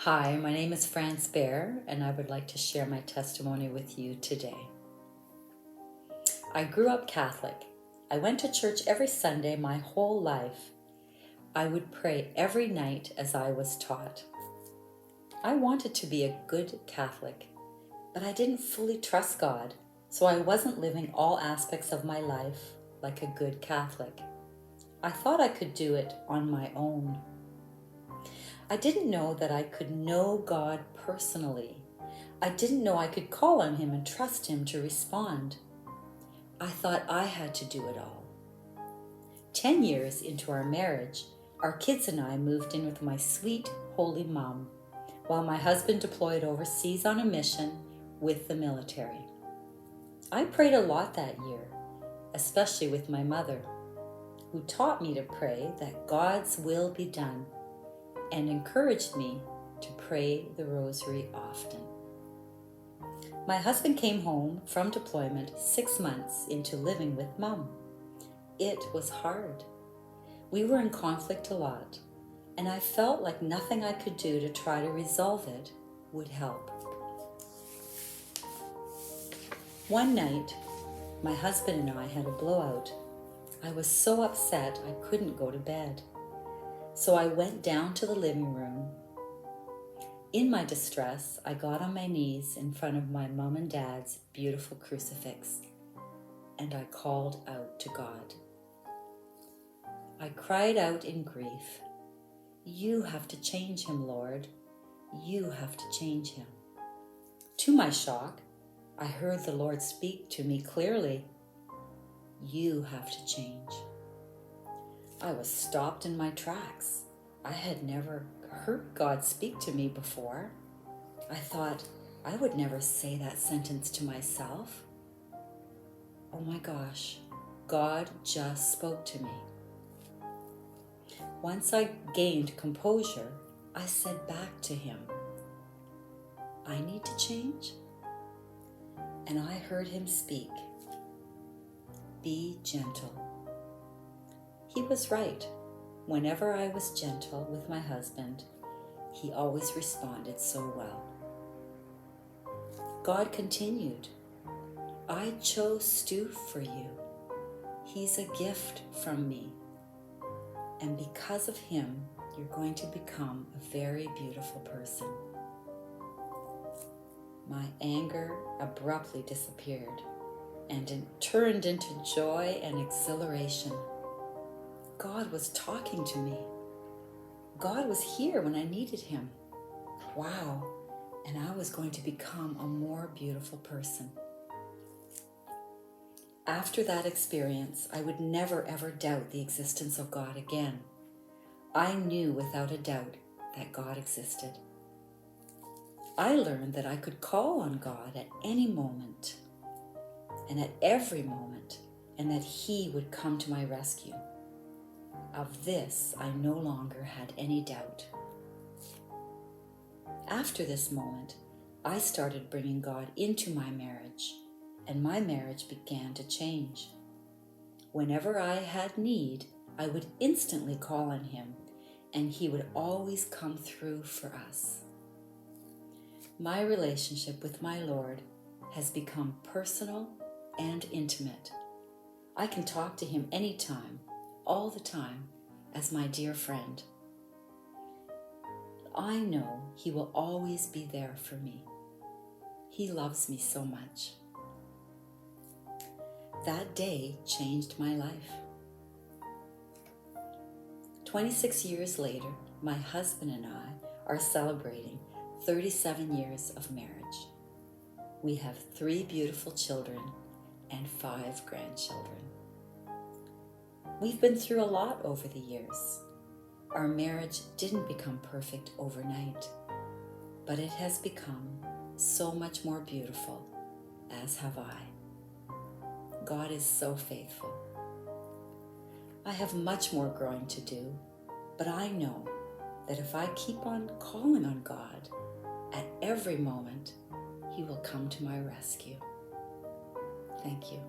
Hi, my name is France Bear, and I would like to share my testimony with you today. I grew up Catholic. I went to church every Sunday my whole life. I would pray every night as I was taught. I wanted to be a good Catholic, but I didn't fully trust God, so I wasn't living all aspects of my life like a good Catholic. I thought I could do it on my own. I didn't know that I could know God personally. I didn't know I could call on Him and trust Him to respond. I thought I had to do it all. 10 years into our marriage, our kids and I moved in with my sweet, holy mom, while my husband deployed overseas on a mission with the military. I prayed a lot that year, especially with my mother, who taught me to pray that God's will be done and encouraged me to pray the rosary often. My husband came home from deployment 6 months into living with Mom. It was hard. We were in conflict a lot, and I felt like nothing I could do to try to resolve it would help. One night, my husband and I had a blowout. I was so upset I couldn't go to bed. So I went down to the living room. In my distress, I got on my knees in front of my mom and dad's beautiful crucifix, and I called out to God. I cried out in grief, "You have to change him, Lord. You have to change him." To my shock, I heard the Lord speak to me clearly, "You have to change." I was stopped in my tracks. I had never heard God speak to me before. I thought I would never say that sentence to myself. Oh my gosh, God just spoke to me. Once I gained composure, I said back to Him, "I need to change." And I heard Him speak, "Be gentle." He was right. Whenever I was gentle with my husband, he always responded so well. God continued, "I chose Stu for you. He's a gift from me. And because of him, you're going to become a very beautiful person." My anger abruptly disappeared, and it turned into joy and exhilaration. God was talking to me. God was here when I needed Him. Wow, and I was going to become a more beautiful person. After that experience, I would never ever doubt the existence of God again. I knew without a doubt that God existed. I learned that I could call on God at any moment and at every moment, and that He would come to my rescue. Of this, I no longer had any doubt. After this moment, I started bringing God into my marriage, and my marriage began to change. Whenever I had need, I would instantly call on Him, and He would always come through for us. My relationship with my Lord has become personal and intimate. I can talk to Him anytime, all the time, as my dear friend. I know He will always be there for me. He loves me so much. That day changed my life. 26 years later, my husband and I are celebrating 37 years of marriage. We have 3 beautiful children and 5 grandchildren. We've been through a lot over the years. Our marriage didn't become perfect overnight, but it has become so much more beautiful, as have I. God is so faithful. I have much more growing to do, but I know that if I keep on calling on God at every moment, He will come to my rescue. Thank you.